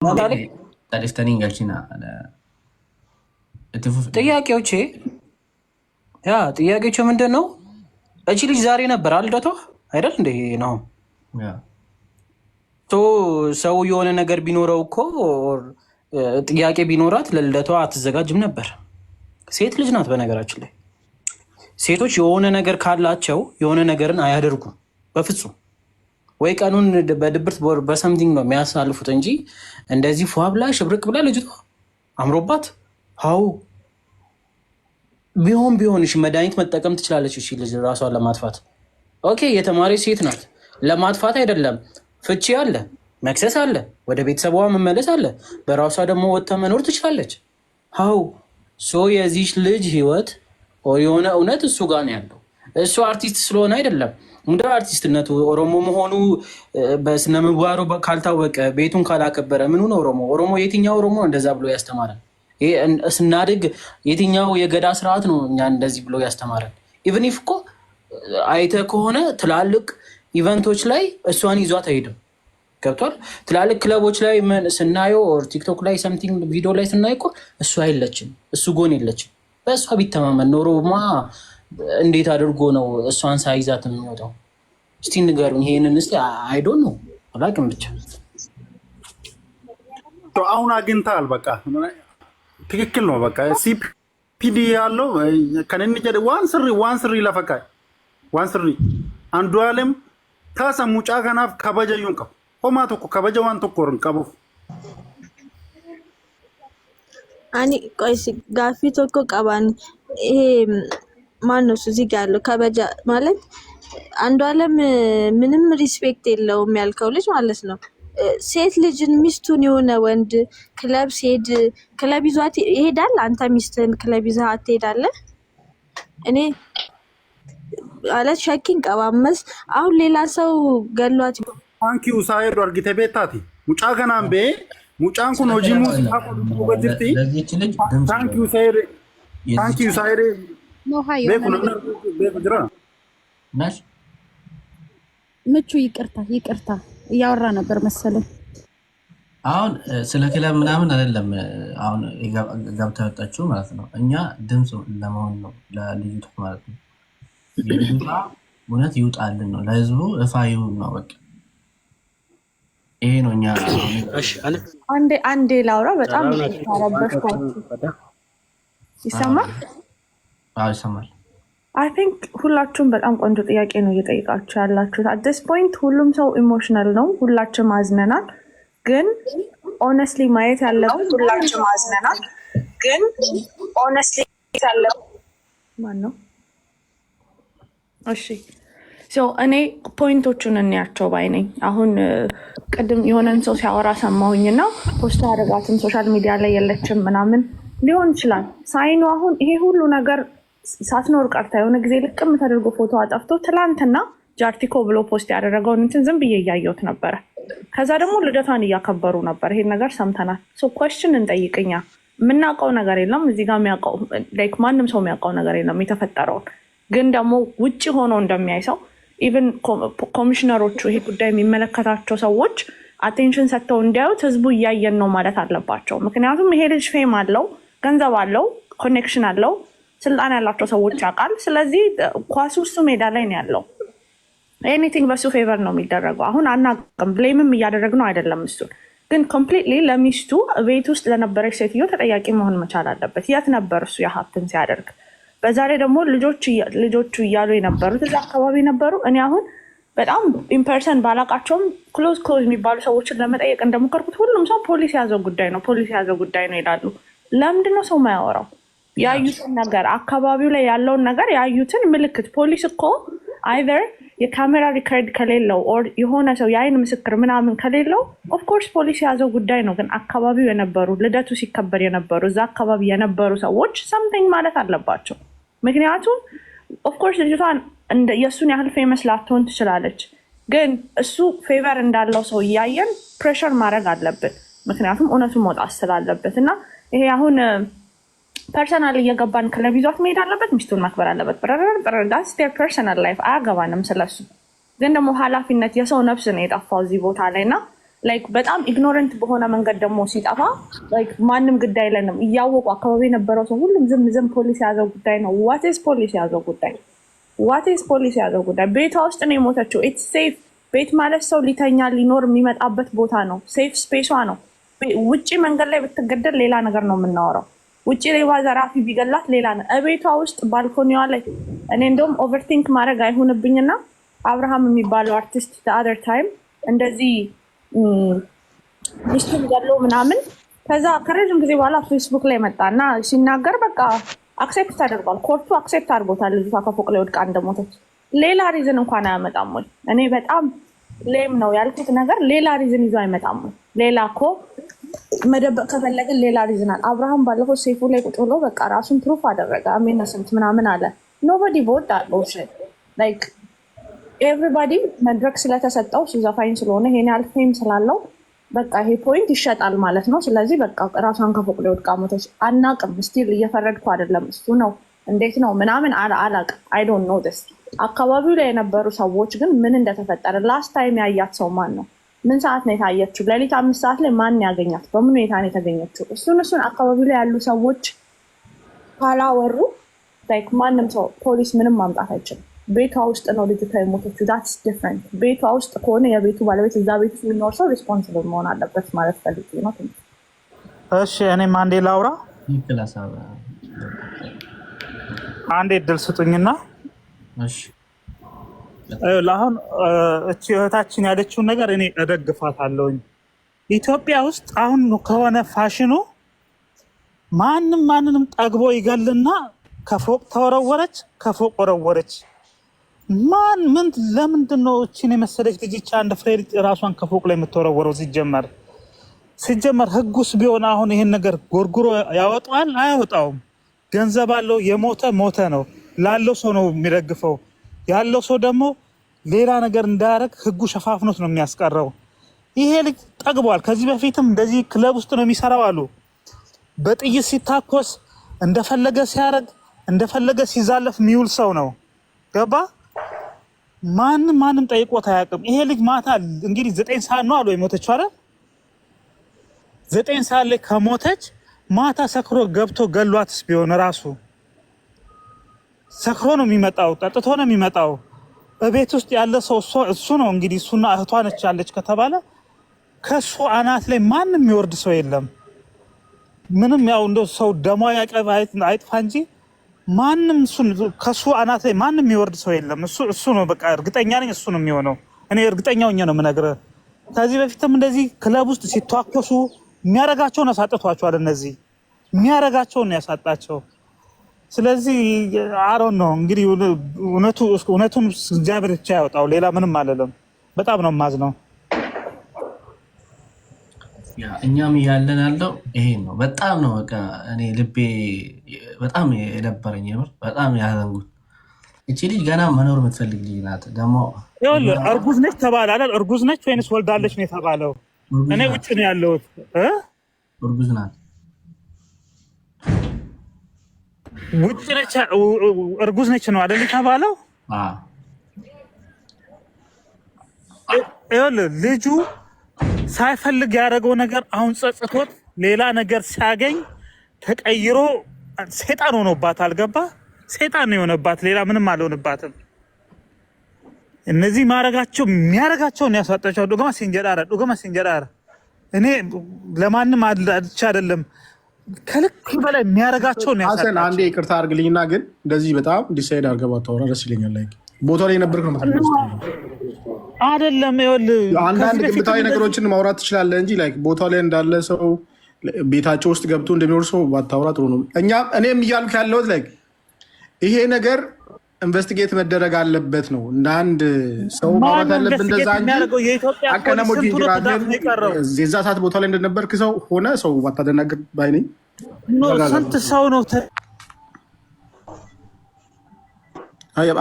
Taliftanii galchina ጥያቄዎቼ ጥያቄዎቹ ምንድን ነው? እቺ ልጅ ዛሬ ነበር አልደቷ አይደል እንዴ ነው? ሰው የሆነ ነገር ቢኖረው እኮ ጥያቄ ቢኖራት ለልደቷ አትዘጋጅም ነበር። ሴት ልጅ ናት። በነገራችን ላይ ሴቶች የሆነ ነገር ካላቸው የሆነ ነገርን አያደርጉም በፍጹም። ወይ ቀኑን በድብርት በሰምቲንግ ነው የሚያሳልፉት እንጂ እንደዚህ ፏ ብላ ሽብርቅ ብላ ልጅቷ አምሮባት ሀው ቢሆንሽ መድኃኒት መጠቀም ትችላለች። እሺ ልጅ ራሷን ለማጥፋት ኦኬ፣ የተማሪ ሴት ናት። ለማጥፋት አይደለም ፍቺ አለ፣ መክሰስ አለ፣ ወደ ቤተሰቧ መመለስ አለ። በራሷ ደግሞ ወጥታ መኖር ትችላለች። ሀው የዚህ ልጅ ህይወት የሆነ እውነት እሱ ጋር ነው ያለው። እሱ አርቲስት ስለሆነ አይደለም እንደ አርቲስትነቱ ኦሮሞ መሆኑ በስነ ምግባሩ ካልታወቀ ቤቱን ካላከበረ ምኑ ነው ኦሮሞ? የትኛው ኦሮሞ እንደዛ ብሎ ያስተማረን? ስናድግ የትኛው የገዳ ስርዓት ነው እኛ እንደዚህ ብሎ ያስተማረን? ኢቨን ኢፍ እኮ አይተ ከሆነ ትላልቅ ኢቨንቶች ላይ እሷን ይዟት አይሄድም። ገብቷል? ትላልቅ ክለቦች ላይ ስናየው ቲክቶክ ላይ ሰምቲንግ ቪዲዮ ላይ ስናይ እኮ እሱ አይለችም፣ እሱ ጎን የለችም። በእሷ ቢተማመን ኖሮማ እንዴት አድርጎ ነው እሷን ሳይዛት የሚወጣው? እስቲ ንገሩኝ ይሄንን። እስቲ አይዶን ነው አላውቅም። ብቻ አሁን አግኝተሃል። በቃ ትክክል ነው። በቃ ሲፒዲ ያለው ከነን ጀደ ዋን ስሪ ለፈካ ዋን ስሪ አንዱ ዓለም ታሳ ሙጫ ከናፍ ከበጀዩን ቀብ ሆማቶ ከበጀ ዋን ተቆርን ቀቡ አኒ ቆይስ ጋፊ ተኮ ቀባን ይሄ ማነው እዚህ ጋር ያለው ከበጃ ማለት አንዱ ዓለም ምንም ሪስፔክት የለውም ያልከው ልጅ ማለት ነው። ሴት ልጅን ሚስቱን የሆነ ወንድ ክለብ ሲሄድ ክለብ ይዟት ይሄዳል። አንተ ሚስትን ክለብ ይዘሃት ትሄዳለህ? እኔ አለት ሸኪን ቀባመስ አሁን ሌላ ሰው ገሏት ታንኪዩ ሳይዶ አርጊተ ቤታቲ ሙጫ ገናምቤ ሙጫን ኩን ሆጂ ሙዚቃ ወገድርቲ ታንኪዩ ሳይሬ ምቹ ይቅርታ እያወራ ነበር መሰለኝ። አሁን ስለ ክለብ ምናምን አይደለም። አሁን ገብታ ወጣችሁ ማለት ነው። እኛ ድምፅ ለመሆን ነው ለልዩት ማለት ነው። የልዩታ እውነት ይውጣልን ነው፣ ለህዝቡ እፋ ይሁን ነው። በቃ ይሄ ነው። እኛ አንዴ ላውራ። በጣም ተረበሽኳችሁ። ይሰማል? አዎ ይሰማል። አይ ቲንክ ሁላችሁም በጣም ቆንጆ ጥያቄ ነው እየጠየቃችሁ ያላችሁት። አት ዲስ ፖይንት ሁሉም ሰው ኢሞሽናል ነው። ሁላችንም አዝነናል። ግን ኦነስትሊ ማየት ያለብን ሁላችንም አዝነናል። ግን ኦነስትሊ ያለው ማን ነው? እሺ እኔ ፖይንቶቹን እንያቸው ባይ ነኝ። አሁን ቅድም የሆነን ሰው ሲያወራ ሰማሁኝና ፖስት አደረጋትም ሶሻል ሚዲያ ላይ የለችም ምናምን ሊሆን ይችላል። ሳይኑ አሁን ይሄ ሁሉ ነገር ሳትኖር ቀርታ የሆነ ጊዜ ልቅም ተደርጎ ፎቶ አጠፍቶ ትላንትና ጃርቲኮ ብሎ ፖስት ያደረገውን እንትን ዝም ብዬ እያየሁት ነበረ። ከዛ ደግሞ ልደቷን እያከበሩ ነበር። ይሄን ነገር ሰምተናል። ኮስችን እንጠይቅኛ የምናውቀው ነገር የለም እዚህ ጋር የሚያውቀው ላይክ ማንም ሰው የሚያውቀው ነገር የለም የተፈጠረውን። ግን ደግሞ ውጭ ሆኖ እንደሚያይ ሰው ኢቨን ኮሚሽነሮቹ ይሄ ጉዳይ የሚመለከታቸው ሰዎች አቴንሽን ሰጥተው እንዲያዩት ህዝቡ እያየን ነው ማለት አለባቸው። ምክንያቱም ይሄ ልጅ ፌም አለው፣ ገንዘብ አለው፣ ኮኔክሽን አለው፣ ስልጣን ያላቸው ሰዎች ያውቃል። ስለዚህ ኳሱ እሱ ሜዳ ላይ ነው ያለው። ኤኒቲንግ በሱ ፌቨር ነው የሚደረገው። አሁን አናውቅም፣ ብሌምም እያደረግነው አይደለም እሱን። ግን ኮምፕሊትሊ ለሚስቱ ቤት ውስጥ ለነበረች ሴትዮ ተጠያቂ መሆን መቻል አለበት። የት ነበር እሱ ያሀብትን ሲያደርግ? በዛ ላይ ደግሞ ልጆቹ እያሉ የነበሩት እዛ አካባቢ ነበሩ። እኔ አሁን በጣም ኢምፐርሰን ባላቃቸውም ክሎዝ የሚባሉ ሰዎችን ለመጠየቅ እንደሞከርኩት ሁሉም ሰው ፖሊስ የያዘው ጉዳይ ነው ይላሉ። ለምንድነው ሰው ማያወራው? ያዩትን ነገር አካባቢው ላይ ያለውን ነገር ያዩትን ምልክት ፖሊስ እኮ አይዘር የካሜራ ሪከርድ ከሌለው ኦር የሆነ ሰው የአይን ምስክር ምናምን ከሌለው ኦፍኮርስ ፖሊስ የያዘው ጉዳይ ነው። ግን አካባቢው የነበሩ ልደቱ ሲከበር የነበሩ እዛ አካባቢ የነበሩ ሰዎች ሰምቲንግ ማለት አለባቸው። ምክንያቱም ኦፍኮርስ ልጅቷን የእሱን ያህል ፌመስ ላትሆን ትችላለች። ግን እሱ ፌቨር እንዳለው ሰው እያየን ፕሬሸር ማድረግ አለብን። ምክንያቱም እውነቱን መውጣት ስላለበት እና ይሄ አሁን ፐርሰናል እየገባን ክለብ ይዟት መሄድ አለበት፣ ሚስቱን ማክበር አለበት። ዳትስ ዴር ፐርሰናል ላይፍ፣ አያገባንም ስለሱ። ግን ደግሞ ኃላፊነት የሰው ነፍስ ነው የጠፋው እዚህ ቦታ ላይ እና ላይክ በጣም ኢግኖረንት በሆነ መንገድ ደግሞ ሲጠፋ ላይክ ማንም ግድ አይለንም። እያወቁ አካባቢ የነበረው ሰው ሁሉም ዝም ፖሊስ የያዘው ጉዳይ ነው። ዋትስ ፖሊስ የያዘው ጉዳይ? ዋትስ ፖሊስ የያዘው ጉዳይ? ቤቷ ውስጥ ነው የሞተችው። ኢትስ ሴፍ። ቤት ማለት ሰው ሊተኛ ሊኖር የሚመጣበት ቦታ ነው። ሴፍ ስፔሷ ነው። ውጭ መንገድ ላይ ብትገደል ሌላ ነገር ነው የምናወራው። ውጭ ሌባ ዘራፊ ቢገላት ሌላ ነው። እቤቷ ውስጥ ባልኮኒዋ ላይ እኔ እንደውም ኦቨርቲንክ ማድረግ አይሆንብኝና አብርሃም የሚባለው አርቲስት አዘር ታይም እንደዚህ ሚስቱን ገለው ምናምን ከዛ ከረጅም ጊዜ በኋላ ፌስቡክ ላይ መጣ እና ሲናገር በቃ አክሴፕት ተደርጓል። ኮርቱ አክሴፕት አድርጎታል ልጅቷ ከፎቅ ላይ ወድቃ እንደሞተች። ሌላ ሪዝን እንኳን አያመጣም ወይ? እኔ በጣም ሌም ነው ያልኩት ነገር ሌላ ሪዝን ይዞ አይመጣም ወይ? ሌላ እኮ መደበቅ ከፈለግን ሌላ ሪዝን አለ። አብርሃም ባለፈው ሴፉ ላይ ቁጭ ብሎ በቃ ራሱን ፕሩፍ አደረገ። አሜነስንት ምናምን አለ። ኖቦዲ ቦት አለው ላይክ ኤቭሪባዲ መድረክ ስለተሰጠው ዘፋኝ ስለሆነ ይሄን ያህል ፌም ስላለው በቃ ይሄ ፖይንት ይሸጣል ማለት ነው። ስለዚህ በቃ ራሷን ከፎቅ ላይ ወድቃ ሞተች። አናቅም። ስቲል እየፈረድኩ አይደለም። እሱ ነው እንዴት ነው ምናምን አላቅም። አይ ዶንት ኖ ዲስ። አካባቢው ላይ የነበሩ ሰዎች ግን ምን እንደተፈጠረ ላስት ታይም ያያት ሰው ማን ነው? ምን ሰዓት ነው የታየችው? ሌሊት 5 ሰዓት ላይ ማን ያገኛት? በምን ሁኔታ ነው የተገኘችው? እሱን አካባቢው ላይ ያሉ ሰዎች ካላወሩ ላይክ ማንም ሰው ፖሊስ ምንም ማምጣት አይችልም። ቤቷ ውስጥ ነው ልጅቷ የሞተችው። ዳትስ ዲፍረንት። ቤቷ ውስጥ ከሆነ የቤቱ ባለቤት እዛ ቤት ውስጥ የሚኖር ሰው ሪስፖንሲብል መሆን አለበት ማለት ፈልጌ ነው። እሺ እኔም አንዴ ላውራ። አንዴ እድል ስጡኝና አሁን እቺ እህታችን ያለችውን ነገር እኔ እደግፋታለሁኝ። ኢትዮጵያ ውስጥ አሁን ከሆነ ፋሽኑ ማንንም ጠግቦ ይገልና ከፎቅ ተወረወረች፣ ከፎቅ ወረወረች። ምን ለምንድን ነው እቺን የመሰለች ልጅ አንድ ፍሬድ ራሷን ከፎቅ ላይ የምትወረወረው? ሲጀመር ህጉስ ቢሆን አሁን ይሄን ነገር ጎርጉሮ ያወጣል? አያወጣውም። ገንዘብ አለው፣ የሞተ ሞተ ነው ላለው ሰው ነው የሚደግፈው። ያለው ሰው ደግሞ ሌላ ነገር እንዳያረግ ህጉ ሸፋፍኖት ነው የሚያስቀረው። ይሄ ልጅ ጠግቧል። ከዚህ በፊትም እንደዚህ ክለብ ውስጥ ነው የሚሰራው አሉ። በጥይት ሲታኮስ እንደፈለገ ሲያረግ እንደፈለገ ሲዛለፍ የሚውል ሰው ነው። ገባ? ማንም ጠይቆት አያውቅም። ይሄ ልጅ ማታ እንግዲህ 9 ሰዓት ነው አሉ የሞተችው አይደል? 9 ሰዓት ላይ ከሞተች ማታ ሰክሮ ገብቶ ገሏትስ ቢሆን ራሱ ሰክሮ ነው የሚመጣው፣ ጠጥቶ ነው የሚመጣው። በቤት ውስጥ ያለ ሰው እሱ ነው እንግዲህ። እሱና እህቷ ነች ያለች ከተባለ ከሱ አናት ላይ ማንም የሚወርድ ሰው የለም። ምንም ያው እንደው ሰው ደሟ ያቀብ አይጥፋ እንጂ ማንም ከሱ አናት ላይ ማንም የሚወርድ ሰው የለም። እሱ ነው በቃ እርግጠኛ ነኝ እሱ ነው የሚሆነው። እኔ እርግጠኛ ሆኜ ነው የምነግርህ። ከዚህ በፊትም እንደዚህ ክለብ ውስጥ ሲተዋከሱ የሚያረጋቸውን ያሳጥቷቸዋል። እነዚህ የሚያረጋቸውን ያሳጣቸው። ስለዚህ አሮን ነው እንግዲህ እውነቱን እግዚአብሔር ብቻ ያወጣው። ሌላ ምንም አልልም። በጣም ነው የማዝነው። እኛም እያለን ያለው ይሄን ነው። በጣም ነው በቃ እኔ ልቤ በጣም የደበረኝ የምር በጣም ያዘንጉት። እቺ ልጅ ገና መኖር የምትፈልግ ልጅ ናት። ደግሞ እርጉዝ ነች ተባለ አይደል? እርጉዝ ነች ወይንስ ወልዳለች ነው የተባለው? እኔ ውጭ ነው ያለሁት። እርጉዝ ናት። ውጭ ነች፣ እርጉዝ ነች ነው አይደል የተባለው? ይኸውልህ ልጁ ሳይፈልግ ያደረገው ነገር አሁን ጸጽቶት ሌላ ነገር ሲያገኝ ተቀይሮ ሴጣን ሆኖባታል። ገባ? ሴጣን ነው የሆነባት፣ ሌላ ምንም አልሆነባትም። እነዚህ የሚያረጋቸውን ያሳጣቸው ዱገማ ሲንጀራራ እኔ ለማንም አልቻ አይደለም ከልክ በላይ የሚያረጋቸውን ያሳጣቸው። አንዴ ይቅርታ አድርግልኝና ግን እንደዚህ በጣም ዲሳይድ አድርገህ ባታወራ ደስ ይለኛል። ላይ ቦታው ላይ የነበርክ ነው አይደለም? አንዳንድ ግምታዊ ነገሮችን ማውራት ትችላለህ እንጂ ላይ ቦታው ላይ እንዳለ ሰው ቤታቸው ውስጥ ገብቶ እንደሚኖር ሰው ባታወራ ጥሩ ነው። እኔም እያልኩ ያለሁት ላይ ይሄ ነገር ኢንቨስቲጌት መደረግ አለበት ነው። እንደ አንድ ሰው ማውራት ያለብን እንደዛ እንጂ አከነሞጂ የዛ ሰዓት ቦታ ላይ እንደነበርክ ሰው ሆነ ሰው ባታደናግር ባይ ነኝ። ስንት ሰው ነው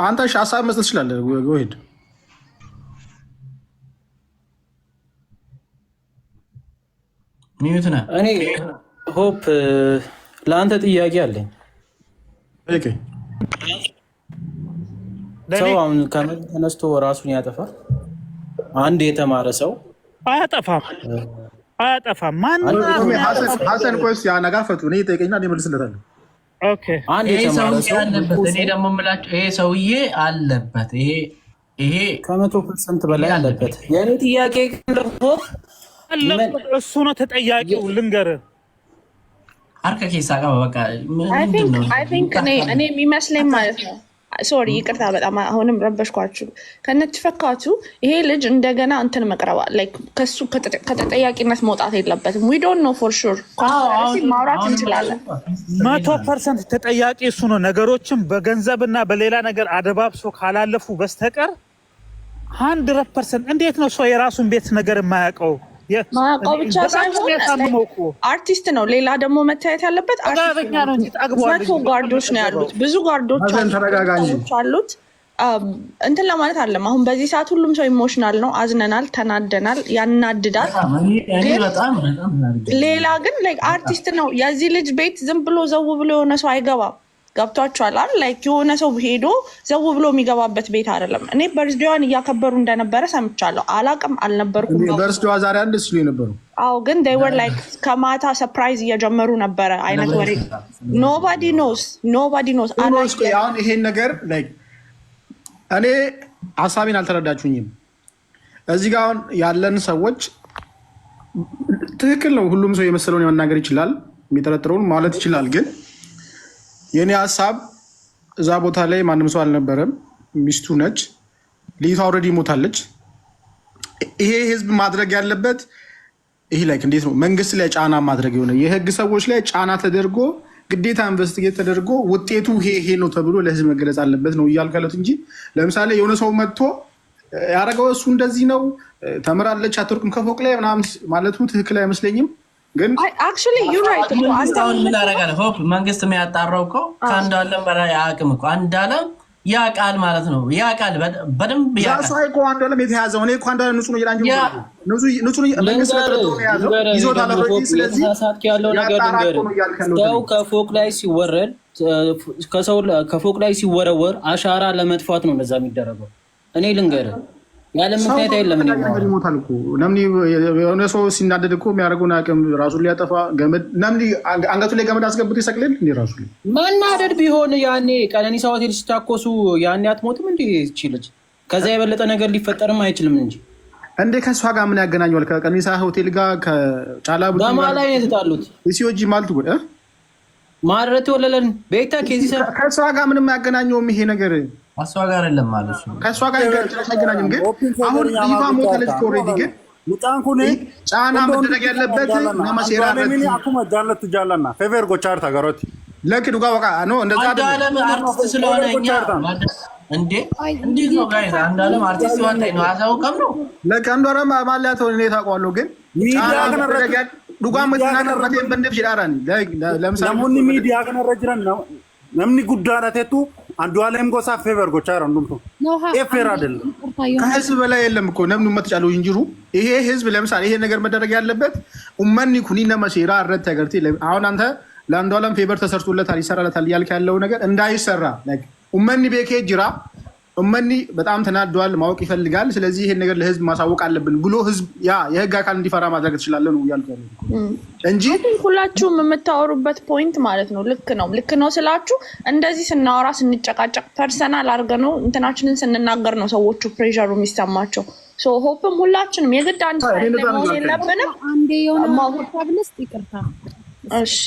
አንተ ሀሳብ መስጠት ትችላለህ። ሄድ እኔ ሆፕ ለአንተ ጥያቄ አለኝ። ሰው አሁን ከመሬት ተነስቶ ራሱን ያጠፋል? አንድ የተማረ ሰው አያጠፋም። ማን ሀሰን ቆይስ ያነጋፈቱ እኔ ጠይቀኝና እኔ መልስለታለሁ። ኦኬ ይሄ ሰውዬ አለበት። እኔ ደግሞ የምላቸው ይሄ ሰውዬ አለበት። ይሄ 100% በላይ አለበት። የኔ ጥያቄ ደግሞ እሱ ነው ተጠያቂው። ልንገርህ አርከ ኬሳ ጋር በቃ አይ ቲንክ እኔ የሚመስለኝ ማለት ነው። ሶሪ ይቅርታ በጣም አሁንም ረበሽኳችሁ። ከነትፈካቱ ይሄ ልጅ እንደገና እንትን መቅረባ ላይክ ከሱ ከተጠያቂነት መውጣት የለበትም። ዊ ዶንት ኖ ፎር ሹር ማውራት እንችላለን። 100% ተጠያቂ እሱ ነው። ነገሮችን በገንዘብና በሌላ ነገር አደባብሶ ካላለፉ በስተቀር 100% እንዴት ነው ሰው የራሱን ቤት ነገር የማያውቀው? ማያውቀው ብቻ ሳይሆን አርቲስት ነው። ሌላ ደግሞ መታየት ያለበት መቶ ጋርዶች ነው ያሉት፣ ብዙ ጋርዶች አሉት። እንትን ለማለት አለም። አሁን በዚህ ሰዓት ሁሉም ሰው ኢሞሽናል ነው። አዝነናል፣ ተናደናል፣ ያናድዳል። ሌላ ግን አርቲስት ነው። የዚህ ልጅ ቤት ዝም ብሎ ዘው ብሎ የሆነ ሰው አይገባም። ገብቷቸዋል አይደል? ላይክ የሆነ ሰው ሄዶ ዘው ብሎ የሚገባበት ቤት አይደለም። እኔ በርዝዴዋን እያከበሩ እንደነበረ ሰምቻለሁ። አላቅም፣ አልነበርኩም። በርዝዴዋ ዛሬ አንድ ሲሉ የነበሩ አዎ፣ ግን they were like ከማታ ሰርፕራይዝ እየጀመሩ ነበረ አይነት ወሬ። nobody knows አሁን ይሄን ነገር ላይክ እኔ ሀሳቤን አልተረዳችሁኝም። እዚህ ጋር አሁን ያለን ሰዎች ትክክል ነው። ሁሉም ሰው የመሰለውን መናገር ይችላል፣ የሚጠረጥረውን ማለት ይችላል። ግን የኔ ሀሳብ እዛ ቦታ ላይ ማንም ሰው አልነበረም። ሚስቱ ነች፣ ልጅቷ ኦልሬዲ ሞታለች። ይሄ ህዝብ ማድረግ ያለበት ይሄ ላይ እንዴት ነው መንግስት ላይ ጫና ማድረግ የሆነ የህግ ሰዎች ላይ ጫና ተደርጎ ግዴታ ኢንቨስቲጌት ተደርጎ ውጤቱ ይሄ ነው ተብሎ ለህዝብ መገለጽ አለበት ነው እያልኩ ያለሁት እንጂ ለምሳሌ የሆነ ሰው መጥቶ ያደረገው እሱ እንደዚህ ነው ተምራለች አትወርቅም ከፎቅ ላይ ምናምን ማለቱ ትክክል አይመስለኝም። ግን አክቹዋሊ ዩ ራይት አሁን ምን አደረጋለ ሆፕ መንግስት የሚያጣራው እኮ ከአንድ አለም በላይ አያውቅም እኮ አንድ አለም ያውቃል ማለት ነው። ያውቃል በደንብ ያውቃል። ዛሱ አይቆ አንድ አለም የተያዘው እኔ እኮ አንድ አለም ንጹህ ነው ይላል እንጂ ንጹህ መንግስት ለተረዶ ነው ያዘው ይዞታል። ስለዚህ ያለው ነገር ድንገር ሰው ከፎቅ ላይ ሲወረድ ከፎቅ ላይ ሲወረወር አሻራ ለመጥፋት ነው እንደዛ የሚደረገው። እኔ ልንገርህ ያለ ምክንያት አይደለም። ነምኒ ሞታል እኮ ነምኒ የሆነ ሰው ሲናደድ እኮ የሚያደርገውን አቅም ራሱን ሊያጠፋ ገመድ ነምኒ አንገቱ ላይ ገመድ አስገብቶ ይሰቅልል እንዴ ራሱ ላይ ማናደድ ቢሆን ያኔ ቀነኒሳ ሆቴል ሲታኮሱ ያኔ አትሞትም እንዴ ይችላል። ከዛ የበለጠ ነገር ሊፈጠርም አይችልም እንጂ እንዴ ከሷ ጋር ምን ያገናኘዋል? ከቀነኒሳ ሆቴል ጋር ከጫላ ቡድን ጋር ማላይ ነው የተጣሉት ሲኦጂ ማለት ነው ማረቱ ወለለን ቤታ ከዚህ ከሷ ጋር ምንም ያገናኘውም ይሄ ነገር ከሷ ጋር አይደለም ማለት ነው። ከሷ ጋር አይገናኝም። ግን አሁን ይፋ ሞተለች ኦልሬዲ። ግን ጫና መደረግ ያለበት ነማሴራ ለምን አኩማ ጃለት ጃላና ፌቨር ጎቻር ታጋሮት ለክዱ ጋር ወቃ ነው እንደዛ አይደለም። አንድ አለም አርቲስት ስለሆነ እኛ እንዴት ነው ጋይስ? አንድ አለም አርቲስት ወጣ ነው አሳውቀም ነው ለካንዶ አረማ ማላቶ ነው ታውቃለሁ። ግን ጫና መደረግ ዱጋም መተናከርበት በእንደፍ ይራራኒ ለምሳሌ ለሙኒ ሚዲያ ከነረጅራን ነው ነምኒ ጉዳራቴቱ አንዱ አለም ጎሳ ፌቨር ጎቻር አንዱም ኤፌር አይደለም። ከህዝብ በላይ የለም እኮ ነምኑ መጥጫለው እንጅሩ ይሄ ህዝብ ለምሳሌ ይሄ ነገር መደረግ ያለበት ኡመኒ ኩኒና መሲራ አረተ ገርቴ አሁን አንተ ለአንዱ አለም ፌቨር ተሰርቶለታል ይሰራለታል ያልክ ያለው ነገር እንዳይሰራ ላይክ ኡመኒ ቤኬ ጅራ ኡመኒ በጣም ተናዷል፣ ማወቅ ይፈልጋል። ስለዚህ ይሄን ነገር ለህዝብ ማሳወቅ አለብን ብሎ ህዝብ ያ የህግ አካል እንዲፈራ ማድረግ ትችላለህ ነው ያልኩት እንጂ ሁላችሁም የምታወሩበት ፖይንት ማለት ነው። ልክ ነው ስላችሁ እንደዚህ ስናወራ ስንጨቃጨቅ ፐርሰናል አድርገን ነው እንትናችንን ስንናገር ነው ሰዎቹ ፕሬሸሩ የሚሰማቸው። ሶ ሆፕም ሁላችንም የግድ አንድ ላይ መሆን የለብንም። አንዴ የሆነ ማውራት ብለስ ይቅርታ እሺ